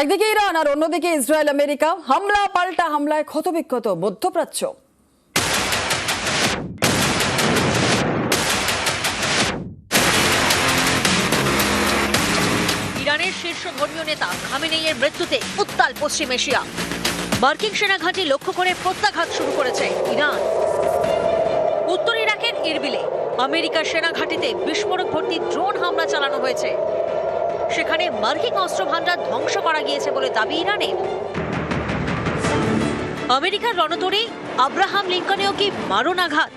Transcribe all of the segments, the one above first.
একদিকে ইরান আর অন্যদিকে Israel America হামলা পাল্টা হামলায় ক্ষতবিক্ষত মধ্যপ্রাচ্য। ইরানের শীর্ষ ধর্মীয় নেতা খামেনেইয়ের মৃত্যুতে উত্তাল পশ্চিম এশিয়া। মার্কিন সেনা ঘাঁটি লক্ষ্য করে প্রত্যাঘাত শুরু করেছে ইরান। উত্তর ইরাকের ইরবিলে আমেরিকার সেনা ঘাঁটিতে বিস্ফোরক ভর্তি ড্রোন হামলা চালানো হয়েছে। সেখানে মার্কিন অস্ত্র ভান্ডার ধ্বংস করা গিয়েছে বলে দাবি ইরানের। আমেরিকার রণতরী আব্রাহাম লিঙ্কনেও কি মারণ আঘাত?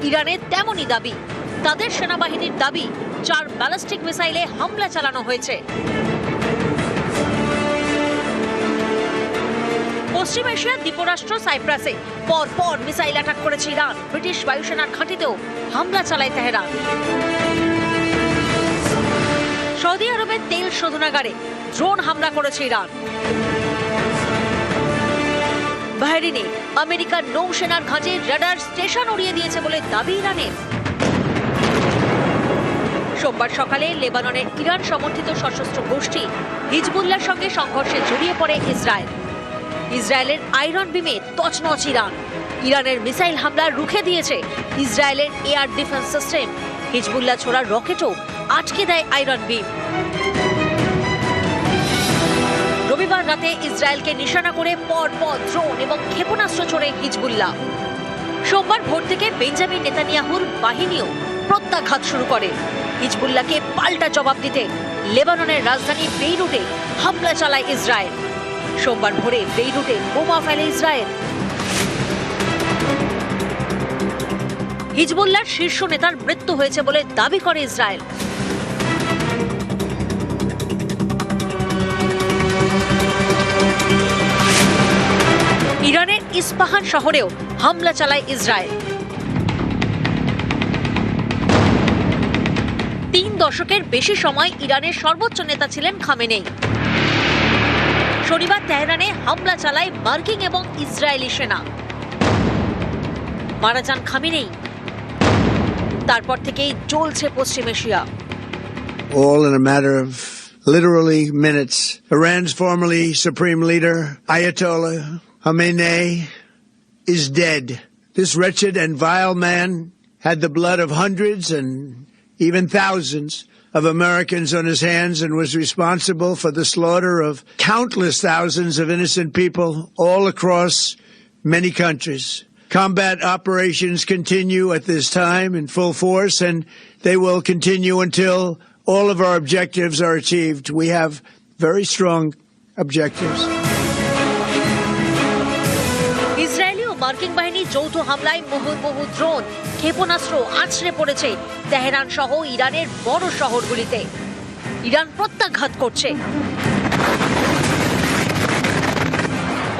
ইরানের তেমনই দাবি। তাদের সেনাবাহিনীর দাবি 4 ব্যালিস্টিক মিসাইলে হামলা চালানো হয়েছে। পশ্চিম এশিয়ার দ্বীপরাষ্ট্র সাইপ্রাসে পর মিসাইল অ্যাটাক করেছে ইরান। ব্রিটিশ বায়ুসেনার ঘাঁটিতেও হামলা চালায় তেহরান। সৌদি আরবের তেল শোধনাগারে ড্রোন হামলা করেছে ইরান। বাহরিনে আমেরিকার নৌসেনার ঘাঁটির রাডার স্টেশন উড়িয়ে দিয়েছে বলে দাবি ইরানের। সোমবার সকালে লেবাননের ইরান সমর্থিত সশস্ত্র গোষ্ঠী হিজবুল্লাহর সঙ্গে সংঘর্ষে জড়িয়ে পড়ে ইসরায়েল। ইসরায়েলের আয়রন বিমে তছনছ ইরান। ইরানের মিসাইল হামলা রুখে দিয়েছে ইসরায়েলের এয়ার ডিফেন্স সিস্টেম। হিজবুল্লাহ ছোড়া রকেটও আটকে দেয় আয়রন বিম। রবিবার রাতে ইসরায়েলকে নিশানা করে পর ড্রোন এবং ক্ষেপণাস্ত্র ছোড়ে হিজবুল্লাহ। সোমবার ভোর থেকে বেঞ্জামিন নেতানিয়াহুর বাহিনীও প্রত্যাঘাত শুরু করে। হিজবুল্লাহকে পাল্টা জবাব দিতে লেবাননের রাজধানী বেইরুটে হামলা চালায় ইসরায়েল। সোমবার ভোরে বেইরুটে বোমা ফেলে ইসরায়েল। হিজবুল্লাহর শীর্ষ নেতার মৃত্যু হয়েছে বলে দাবি করে ইসরায়েল। ইরানের ইস্পাহান শহরেও হামলা চালায় ইসরায়েল। 3 দশকের বেশি সময় ইরানের সর্বোচ্চ নেতা ছিলেন খামেনেই। শনিবার তেহরানে হামলা চালায় মার্কিন এবং ইসরায়েলি সেনা। মারা যান খামেনেই। তারপর থেকেই চলছে পশ্চিম Asia. All in a matter of literally minutes, Iran's formerly supreme leader, Ayatollah Khamenei, is dead. This wretched and vile man had the blood of hundreds and even thousands of Americans on his hands and was responsible for the slaughter of countless thousands of innocent people all across many countries. Combat operations continue at this time in full force, and they will continue until all of our objectives are achieved. We have very strong objectives. Israeli ও মার্কিন বাহিনী যৌথ হামলায় মুহুর্মুহু drone ক্ষেপণাস্ত্র আছড়ে পড়েছে Tehran সহ ইরানের বড় শহরগুলিতে। ইরান প্রত্যাঘাত করছে।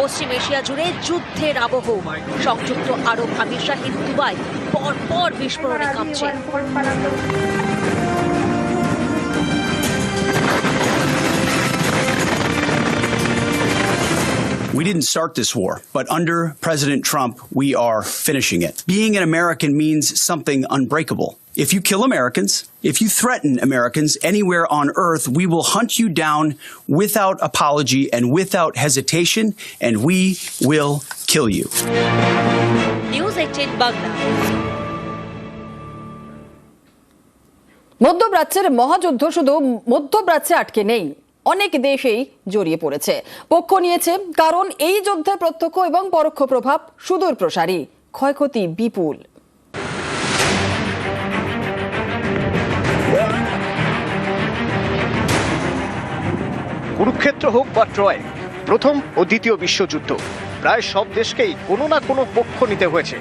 পশ্চিম এশিয়া জুড়ে যুদ্ধের আবহ। সংযুক্ত আরব আমিরশাহীর দুবাই পর বিস্ফোরণে কাঁপছে। We didn't start this war, but under President Trump, we are finishing it. Being an American means something unbreakable. If you kill Americans, if you threaten Americans anywhere on earth, we will hunt you down without apology and without hesitation, and we will kill you. News 18 Bangla. মধ্যপ্রাচ্যের মহাযুদ্ধ শুধু মধ্যপ্রাচ্যে আটকে নেই, অনেক দেশেই জড়িয়ে পড়েছে। পক্ষ নিয়েছে কারণ এই যুদ্ধের প্রত্যক্ষ এবং পরোক্ষ প্রভাব সুদূর প্রসারী, ক্ষয়ক্ষতি বিপুল। কুরুক্ষেত্র হোক বা ট্রয়, প্রথম ও দ্বিতীয় বিশ্বযুদ্ধ, প্রায় সব দেশকেই কোনো না কোনো পক্ষ নিতে হয়েছে।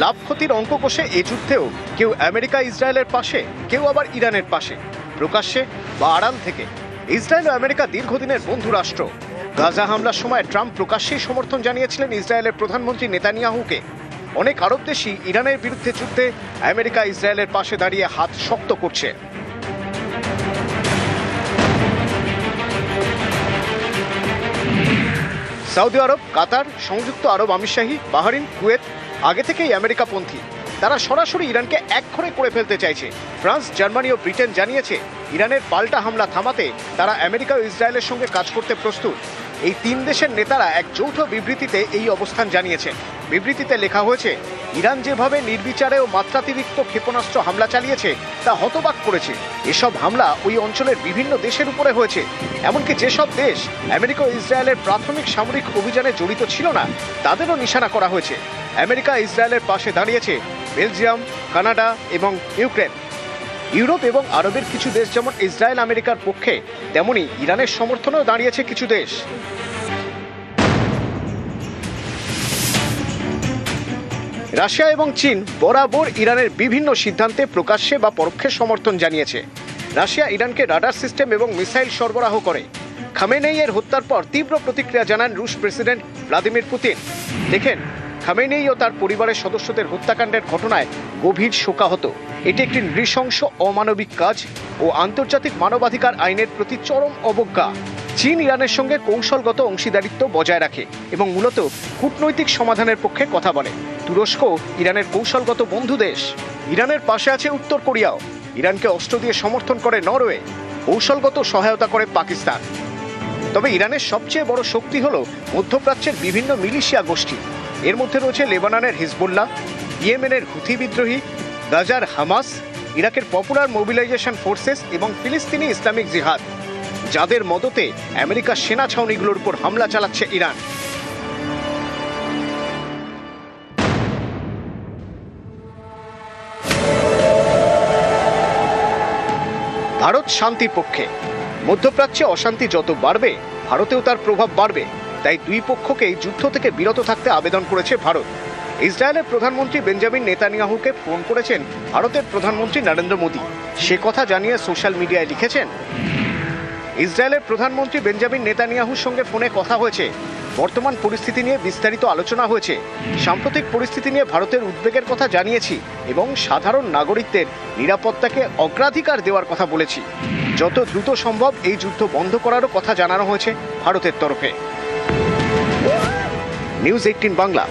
লাভ ক্ষতির অঙ্ক কষে এই যুদ্ধেও কেউ আমেরিকা ইসরায়েলের পাশে, কেউ আবার ইরানের পাশে। প্রকাশ্যে বা আড়াল থেকে ইসরায়েল ও আমেরিকা দীর্ঘদিনের বন্ধু রাষ্ট্র। গাজা হামলার সময় ট্রাম্প প্রকাশ্যেই সমর্থন জানিয়েছিলেন ইসরায়েলের প্রধানমন্ত্রী নেতানিয়াহুকে। অনেক আরব দেশই ইরানের বিরুদ্ধে যুদ্ধে আমেরিকা ইসরায়েলের পাশে দাঁড়িয়ে হাত শক্ত করছে। সৌদি আরব, কাতার, সংযুক্ত আরব আমিরশাহী, বাহরিন, কুয়েত আগে থেকেই আমেরিকাপন্থী। তারা সরাসরি ইরানকে একঘরে করে ফেলতে চাইছে। ফ্রান্স, জার্মানি ও ব্রিটেন জানিয়েছে ইরানের পাল্টা হামলা থামাতে তারা আমেরিকা ও ইসরায়েলের সঙ্গে কাজ করতে প্রস্তুত। এই তিন দেশের নেতারা এক যৌথ বিবৃতিতে এই অবস্থান জানিয়েছেন। বিবৃতিতে লেখা হয়েছে, ইরান যেভাবে নির্বিচারে ও মাত্রাতিরিক্ত ক্ষেপণাস্ত্র হামলা চালিয়েছে তা হতবাক করেছে। এসব হামলা ওই অঞ্চলের বিভিন্ন দেশের উপরে হয়েছে। এমনকি যেসব দেশ আমেরিকা ও ইসরায়েলের প্রাথমিক সামরিক অভিযানে জড়িত ছিল না তাদেরও নিশানা করা হয়েছে। আমেরিকা ইসরায়েলের পাশে দাঁড়িয়েছে বেলজিয়াম, কানাডা এবং ইউক্রেন। ইউরোপ এবং আরবের কিছু দেশ যেমন ইসরায়েল আমেরিকার পক্ষে, তেমনি ইরানের সমর্থনেও দাঁড়িয়েছে কিছু দেশ। রাশিয়া এবং চীন বরাবর ইরানের বিভিন্ন সিদ্ধান্তে প্রকাশ্যে বা পরোক্ষে সমর্থন জানিয়েছে। রাশিয়া ইরানকে রাডার সিস্টেম এবং মিসাইল সরবরাহ করে। খামেনেইয়ের হত্যার পর তীব্র প্রতিক্রিয়া জানান রুশ প্রেসিডেন্ট ভ্লাদিমির পুতিন। দেখেন, খামেনেই ও তার পরিবারের সদস্যদের হত্যাকাণ্ডের ঘটনায় গভীর শোকাহত। এটি একটি নৃশংস অমানবিক কাজ ও আন্তর্জাতিক মানবাধিকার আইনের প্রতি চরম অবজ্ঞা। চীন ইরানের সঙ্গে কৌশলগত অংশীদারিত্ব বজায় রাখে এবং মূলত কূটনৈতিক সমাধানের পক্ষে কথা বলে। তুরস্ক ইরানের কৌশলগত বন্ধু দেশ। ইরানের পাশে আছে উত্তর কোরিয়াও। ইরানকে অস্ত্র দিয়ে সমর্থন করে নরওয়ে। কৌশলগত সহায়তা করে পাকিস্তান। তবে ইরানের সবচেয়ে বড় শক্তি হল মধ্যপ্রাচ্যের বিভিন্ন মিলিশিয়া গোষ্ঠী। এর মধ্যে রয়েছে লেবাননের হিজবুল্লাহ, ইয়েমেনের হুথি বিদ্রোহী, গাজার হামাস, ইরাকের পপুলার মোবিলাইজেশন ফোর্সেস এবং ফিলিস্তিনি ইসলামিক জিহাদ, যাদের মদতে আমেরিকার সেনা ছাউনিগুলোর উপর হামলা চালাচ্ছে ইরান। ভারত শান্তির পক্ষে। মধ্যপ্রাচ্যে অশান্তি যত বাড়বে, ভারতেও তার প্রভাব বাড়বে। তাই দুই পক্ষকেই যুদ্ধ থেকে বিরত থাকতে আবেদন করেছে ভারত। ইসরায়েলের প্রধানমন্ত্রী বেঞ্জামিন নেতানিয়াহুকে ফোন করেছেন ভারতের প্রধানমন্ত্রী নরেন্দ্র মোদী। সে কথা জানিয়ে সোশ্যাল মিডিয়ায় লিখেছেন, ইসরায়েলের প্রধানমন্ত্রী বেঞ্জামিন নেতানিয়াহুর সঙ্গে ফোনে কথা হয়েছে। বর্তমান পরিস্থিতি নিয়ে বিস্তারিত আলোচনা হয়েছে। সাম্প্রতিক পরিস্থিতি নিয়ে ভারতের উদ্বেগের কথা জানিয়েছি এবং সাধারণ নাগরিকদের নিরাপত্তাকে অগ্রাধিকার দেওয়ার কথা বলেছি। যত দ্রুত সম্ভব এই যুদ্ধ বন্ধ করারও কথা জানানো হয়েছে ভারতের তরফে। নিউজ 18 বাংলা।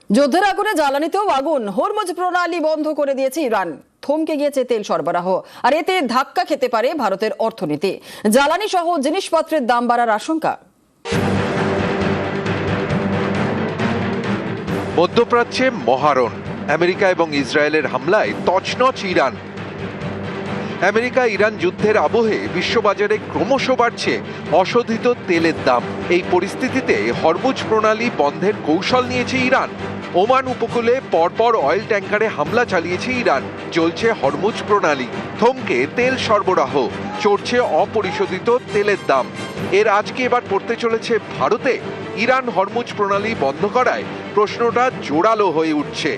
যুদ্ধের আগুনে জ্বালানিতেও আগুন। হরমুজ প্রণালী বন্ধ করে দিয়েছে ইরান। থমকে গিয়েছে তেল সরবরাহ, আর এতে ধাক্কা খেতে পারে ভারতের অর্থনীতি। জ্বালানি সহ জিনিসপত্রের দাম বাড়ার আশঙ্কা। মধ্যপ্রাচ্যে মহারণ। আমেরিকা এবং ইসরায়েলের হামলায় তছনছ ইরান। আমেরিকা ইরান যুদ্ধের আবহে বিশ্ববাজারে ক্রমশ বাড়ছে অশোধিত তেলের দাম। এই পরিস্থিতিতে হরমুজ প্রণালী বন্ধের কৌশল নিয়েছে ইরান। ওমান উপকূলে পরপর অয়েল ট্যাঙ্কারে হামলা চালিয়েছে ইরান। চলছে হরমুজ প্রণালী, থমকে তেল সরবরাহ, চড়ছে অপরিশোধিত তেলের দাম। এর আজকে এবার পড়তে চলেছে ভারতে। ইরান হরমুজ প্রণালী বন্ধ করায় প্রশ্নটা জোরালো হয়ে উঠছে।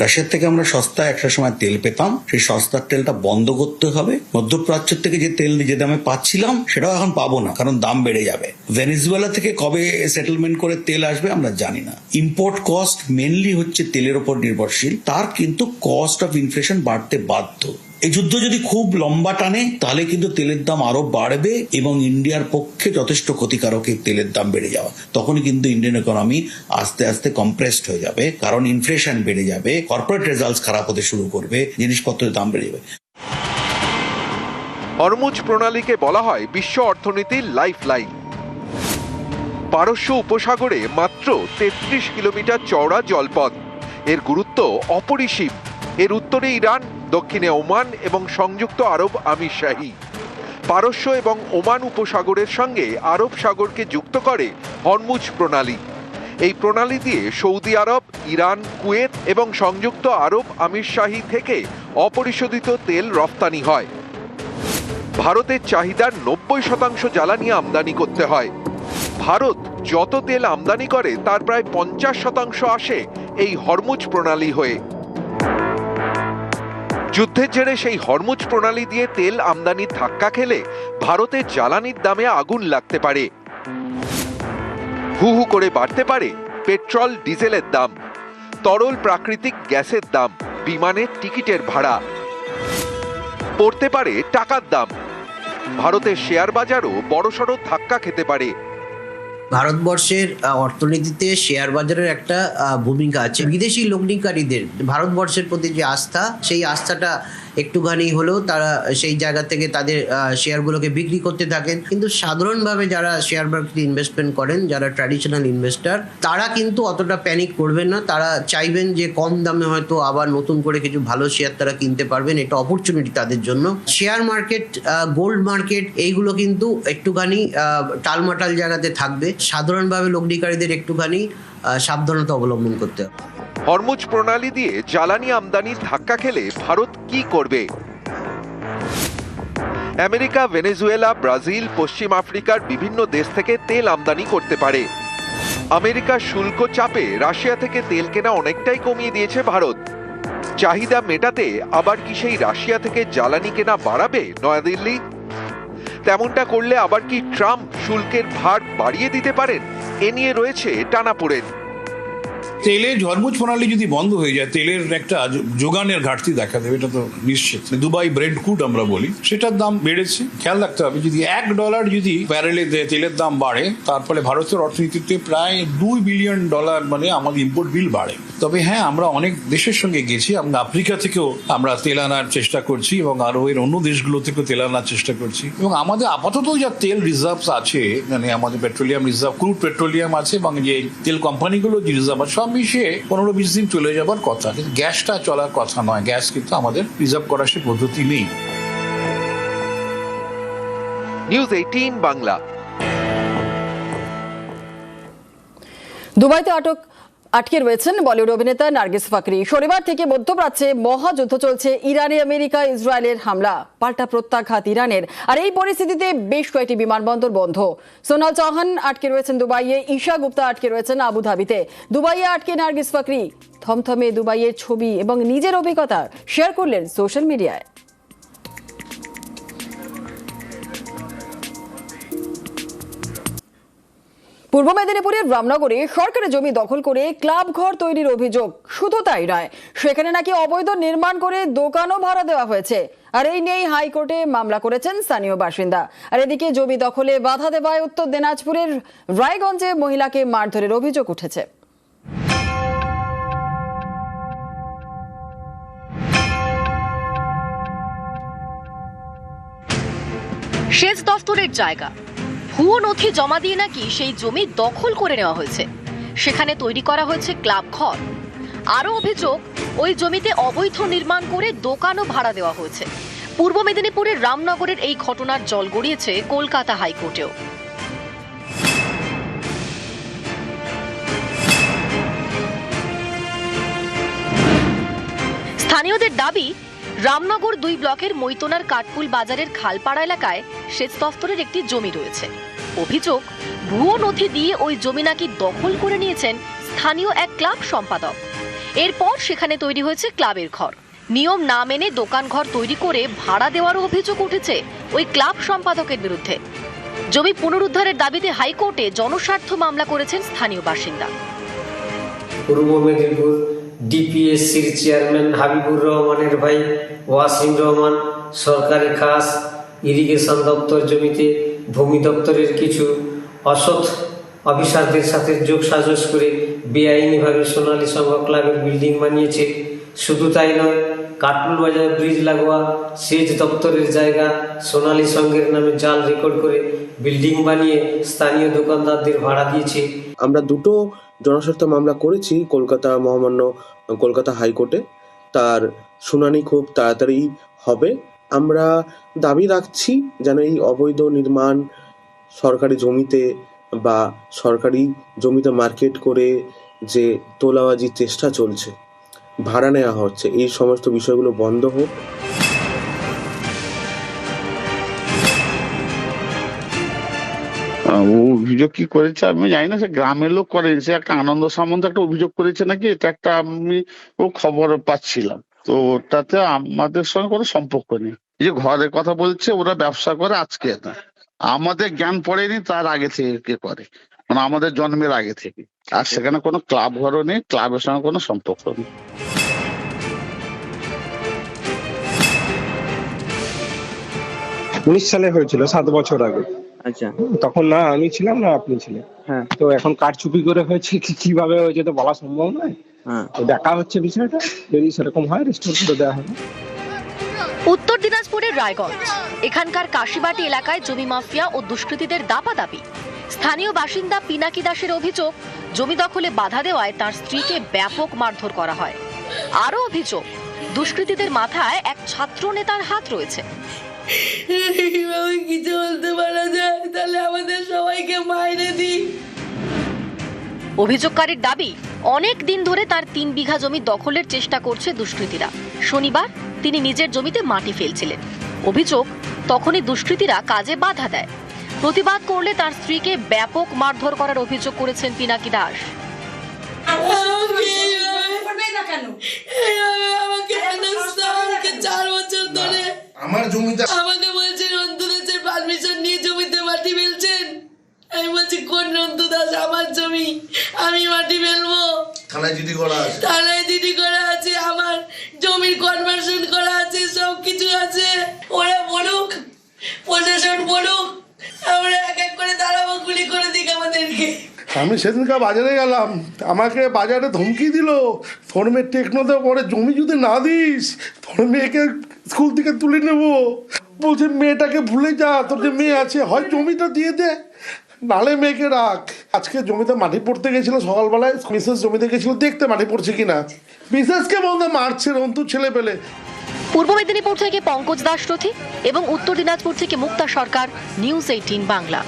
রাশিয়ার থেকে আমরা সস্তা একটা সময় তেল পেতাম, সেই সস্তার তেলটা বন্ধ করতে হবে। মধ্যপ্রাচ্য থেকে যে তেল যে দামে পাচ্ছিলাম সেটাও এখন পাবো না, কারণ দাম বেড়ে যাবে। ভেনেজুয়েলা থেকে কবে সেটেলমেন্ট করে তেল আসবে আমরা জানি না। ইম্পোর্ট কস্ট মেনলি হচ্ছে তেলের উপর নির্ভরশীল, তার কিন্তু কস্ট অফ ইনফ্লেশন বাড়তে বাধ্য। এই যুদ্ধ যদি খুব লম্বা টানে তাহলে কিন্তু তেলের দাম আরো বাড়বে এবং ইন্ডিয়ার পক্ষে যথেষ্ট ক্ষতিকারক এই তেলের দাম বেড়ে যাওয়া। তখনই কিন্তু ইন্ডিয়ান ইকোনমি আস্তে আস্তে কম্প্রেসড হয়ে যাবে, কারণ ইনফ্লেশন বেড়ে যাবে, কর্পোরেট রেজাল্টস খারাপ হতে শুরু করবে, জিনিসপত্রের দাম বেড়ে যাবে। হরমুজ প্রণালীকে বলা হয় বিশ্ব অর্থনীতির লাইফ লাইন। পারস্য উপসাগরে মাত্র 33 কিলোমিটার চওড়া জলপথ। এর গুরুত্ব অপরিসীম। এর উত্তরে ইরান, দক্ষিণে ওমান এবং সংযুক্ত আরব আমিরশাহী। পারস্য এবং ওমান উপসাগরের সঙ্গে আরব সাগরকে যুক্ত করে হরমুজ প্রণালী। এই প্রণালী দিয়ে সৌদি আরব, ইরান, কুয়েত এবং সংযুক্ত আরব আমিরশাহী থেকে অপরিশোধিত তেল রফতানি হয়। ভারতের চাহিদার 90% জ্বালানি আমদানি করতে হয়। ভারত যত তেল আমদানি করে তার প্রায় 50% আসে এই হরমুজ প্রণালী হয়ে। যুদ্ধের জেরে সেই হরমুজ প্রণালী দিয়ে তেল আমদানির ধাক্কা খেলে ভারতের জ্বালানির দামে আগুন লাগতে পারে। হু হু করে বাড়তে পারে পেট্রোল ডিজেলের দাম, তরল প্রাকৃতিক গ্যাসের দাম, বিমানের টিকিটের ভাড়া, পড়তে পারে টাকার দাম। ভারতের শেয়ার বাজারও বড়সড় ধাক্কা খেতে পারে। ভারতবর্ষের অর্থনীতিতে শেয়ার বাজারের একটা ভূমিকা আছে। বিদেশি লগ্নিকারীদের ভারতবর্ষের প্রতি যে আস্থা, সেই আস্থাটা একটুখানি হলেও তারা সেই জায়গা থেকে তাদের শেয়ারগুলোকে বিক্রি করতে থাকেন। কিন্তু সাধারণভাবে যারা শেয়ার মার্কেটে ইনভেস্টমেন্ট করেন, যারা ট্র্যাডিশনাল ইনভেস্টর, তারা কিন্তু অতটা প্যানিক করবেন না। তারা চাইবেন যে কম দামে হয়তো আবার নতুন করে কিছু ভালো শেয়ার তারা কিনতে পারবেন। এটা অপরচুনিটি তাদের জন্য। শেয়ার মার্কেট, গোল্ড মার্কেট, এইগুলো কিন্তু একটুখানি টালমাটাল জায়গাতে থাকবে। সাধারণভাবে লগ্নিকারীদের একটুখানি সাবধানতা অবলম্বন করতে হবে। হরমুজ প্রণালী দিয়ে জ্বালানি আমদানির ধাক্কা খেলে ভারত কি করবে? আমেরিকা, ভেনেজুয়েলা, ব্রাজিল, পশ্চিম আফ্রিকার বিভিন্ন দেশ থেকে তেল আমদানি করতে পারে। আমেরিকার শুল্ক চাপে রাশিয়া থেকে তেল কেনা অনেকটাই কমিয়ে দিয়েছে ভারত। চাহিদা মেটাতে আবার কি সেই রাশিয়া থেকে জ্বালানি কেনা বাড়াবে নয়াদিল্লি? তেমনটা করলে আবার কি ট্রাম্প শুল্কের ভার বাড়িয়ে দিতে পারেন? এ নিয়ে রয়েছে টানাপোড়েন। তেলের হরমুজ প্রণালী যদি বন্ধ হয়ে যায়, তেলের একটা যোগানের ঘাটতি দেখা দেবে, এটা তো নিশ্চিত। দুবাই ব্রেড ক্রুড আমরা বলি, সেটার দাম বেড়েছে। খেয়াল রাখতে হবে, যদি $1 যদি ব্যারেলে তেলের দাম বাড়ে, তার ফলে ভারতের অর্থনীতিতে প্রায় $2 বিলিয়ন মানে আমাদের ইম্পোর্ট বিল বাড়ে। তবে হ্যাঁ, আমরা অনেক দেশের সঙ্গে গেছি, আমরা আফ্রিকা থেকেও আমরা তেল আনার চেষ্টা করছি এবং আরো এর অন্য দেশগুলো থেকেও তেল আনার চেষ্টা করছি। এবং আমাদের আপাতত যা তেল রিজার্ভ আছে, মানে আমাদের পেট্রোলিয়াম রিজার্ভ, ক্রুড পেট্রোলিয়াম আছে, এবং যে তেল কোম্পানিগুলো যে রিজার্ভ আছে, সব মিশিয়ে 15-20 দিন চলে যাবার কথা। কিন্তু গ্যাসটা চলার কথা নয়। গ্যাস কিন্তু আমাদের রিজার্ভ করার সে পদ্ধতি নেই। নিউজ 18 বাংলা। দুবাইতে আটকে রয়েছেন বলিউড অভিনেতা নার্গিস ফাকরি। শনিবার থেকে মধ্যপ্রাচ্যে মহাযুদ্ধ চলছে। ইরানে আমেরিকা ইসরায়েলের হামলা, পাল্টা প্রত্যাঘাত ইরানের। আর এই পরিস্থিতিতে বেশ কয়েকটি বিমানবন্দর বন্ধ। সোনাল চৌহান আটকে রয়েছেন দুবাইয়ে, ঈশা গুপ্তা আটকে রয়েছেন আবুধাবিতে। দুবাইয়ে আটকে নার্গিস ফাকরি থমথমে দুবাইয়ের ছবি এবং নিজের অভিজ্ঞতা শেয়ার করলেন সোশ্যাল মিডিয়ায়। পূর্ব মেদিনীপুরের রামনগরে সরকারি জমি দখল করে ক্লাব ঘর তৈরির অভিযোগ। শুধু তাই নয়, সেখানে নাকি অবৈধ নির্মাণ করে দোকানও ভাড়া দেওয়া হয়েছে। আর এই নিয়েই হাইকোর্টে মামলা করেছেন স্থানীয় বাসিন্দা। আর এদিকে জমি দখলে বাধা দেওয়ায় উত্তর দিনাজপুরের রায়গঞ্জে মহিলাকে মারধরের অভিযোগ উঠেছে। সেচ দফতরের জায়গা, ভুয়ো নথি জমা দিয়ে নাকি সেই জমি দখল করে নেওয়া হয়েছে। সেখানে তৈরি করা হয়েছে ক্লাব ঘর। আরও অভিযোগ, ওই জমিতে অবৈধ নির্মাণ করে দোকানও ভাড়া দেওয়া হয়েছে। পূর্ব মেদিনীপুরের রামনগরের এই ঘটনার জল গড়িয়েছে কলকাতা হাইকোর্টেও। স্থানীয়দের দাবি, রামনগর 2 ব্লকের মৈতনার কাঠপুল বাজারের খালপাড়া এলাকায় সেচ দফতরের একটি জমি রয়েছে। অভিযোগ, ভুয়ো নথি দিয়ে ওই জমি নাকি দখল করে নিয়েছেন স্থানীয় এক ক্লাব সম্পাদক। এরপর সেখানে তৈরি হয়েছে ক্লাবের ঘর। নিয়ম না মেনে দোকান ঘর তৈরি করে ভাড়া দেওয়ারও অভিযোগ উঠেছে ওই ক্লাব সম্পাদকের বিরুদ্ধে। জমি পুনরুদ্ধারের দাবিতে হাইকোর্টে জনস্বার্থ মামলা করেছেন স্থানীয় বাসিন্দা। পূর্ব মেদিনীপুর ডিপিএসসির চেয়ারম্যান হাবিবুর রহমানের ভাই ওয়াসিম রহমান সরকারি খাস ইরিগেশন দপ্তর জমিতে ভূমি দপ্তরের কিছু অসৎ অফিসারদের সাথে যোগসাজশ করে বেআইনিভাবে সোনালী সংঘ ক্লাবের বিল্ডিং বানিয়েছে। শুধু তাই নয়, কাটপুল বাজার ব্রিজ লাগোয়া সেচ দপ্তরের জায়গা সোনালী সংঘের নামে জাল রেকর্ড করে বিল্ডিং বানিয়ে স্থানীয় দোকানদারদের ভাড়া দিয়েছে। আমরা দুটো জনস্বার্থ মামলা করেছি মহামান্য কলকাতা হাইকোর্টে। তার শুনানি খুব তাড়াতাড়ি হবে। আমরা দাবি রাখছি যেন এই অবৈধ নির্মাণ সরকারি জমিতে বা সরকারি জমিতে মার্কেট করে যে তোলাবাজির চেষ্টা চলছে, ভাড়া নেওয়া হচ্ছে, এই সমস্ত বিষয়গুলো বন্ধ হোক। অভিযোগ কি করেছে আমি জানি না, সে গ্রামের লোক করেন, সে একটা আনন্দ সামন্ত একটা অভিযোগ করেছে নাকি, এটা একটা আমি ও খবর পাচ্ছিলাম। তো ওটাতে আমাদের সঙ্গে কোনো সম্পর্ক নেই। এই যে ঘরের কথা বলছে, ওরা ব্যবসা করে আজকে না, আমাদের জ্ঞান পড়েনি তার আগে থেকে করে, মানে আমাদের জন্মের আগে থেকে। আর সেখানে কোনো ক্লাব ঘরও নেই, ক্লাবের সঙ্গে কোনো সম্পর্ক নেই। 19 সালে হয়েছিল, 7 বছর আগে। আচ্ছা, তখন না আমি ছিলাম না আপনি ছিলেন। হ্যাঁ তো এখন কারচুপি করে হয়েছে, কিভাবে হয়েছে তো বলা সম্ভব নয়। হ্যাঁ। তো দেখা হচ্ছে বিষয়টা, যদি সেরকম হয় রেস্টোর করে দেওয়া হবে। উত্তর দিনাজপুরের রায়গঞ্জ, এখানকার কাশিবাটি এলাকায় জমি মাফিয়া ও দুষ্কৃতীদের দাপাদাপি। স্থানীয় বাসিন্দা পিনাকি দাসের অভিযোগ, জমি দখলে বাধা দেওয়ায় তার স্ত্রীকে ব্যাপক মারধর করা হয়। আরও অভিযোগ, দুষ্কৃতীদের মাথায় এক ছাত্র নেতার হাত রয়েছে। কিছু বলতে পারা যায় তাহলে আমাদের সবাইকে মাইরে দিই। অভিযোগকারীর দাবি, অনেক দিন ধরে তার 3 বিঘা জমি দখলের চেষ্টা করছে দুষ্কৃতীরা। শনিবার তিনি নিজের জমিতে মাটি ফেলছিলেন। অভিযোগ, তখনই দুষ্কৃতীরা কাজে বাধা দেয়। প্রতিবাদ করলে তার স্ত্রীকে ব্যাপক মারধর করার অভিযোগ করেছেন পিনাকি দাস। আমাকে 4 বছর ধরে আমার জমিতে আমাকে বলছে রন্তু দাসের পারমিশন নিয়ে জমিতে মাটি ফেলছেন। আমি বলছি কোন রন্তু দাস? আমার জমি, আমি মাটি ফেলবো? থানায় জিডি করা আছে, থানায় জিডি করা আছে, আমার জমির কনভার্সন করা আছে, সব কিছু আছে। ওরা বলুক, প্রশাসন বলুক, আমরা এক এক করে দাঁড়াবো, গুলি করে দিক আমাদেরকে। আমি সেদিনকে বাজারে গেলাম, আমাকে বাজারে ধমকি দিল, তোর মেয়ে টেকনোতে পরে জমি যদি না দিস তোর মেয়েকে স্কুল থেকে তুলে নেব। বলছে মেয়েটাকে ভুলে যা, তোর যে মেয়ে আছে হয় জমিটা দিয়ে দে, নালে মেয়েকে রাখ। আজকে জমিতে মাটি পড়তে গেছিল সকালবেলায়, মিসেস জমিতে গেছিল দেখতে মাটি পড়ছে কিনা, মিসেসকে বলতে মারছে রন্তু ছেলে পেলে। পূর্ব মেদিনীপুর থেকে পঙ্কজ দাস রথী এবং উত্তর দিনাজপুর থেকে মুক্তা সরকার, নিউজ 18 বাংলা।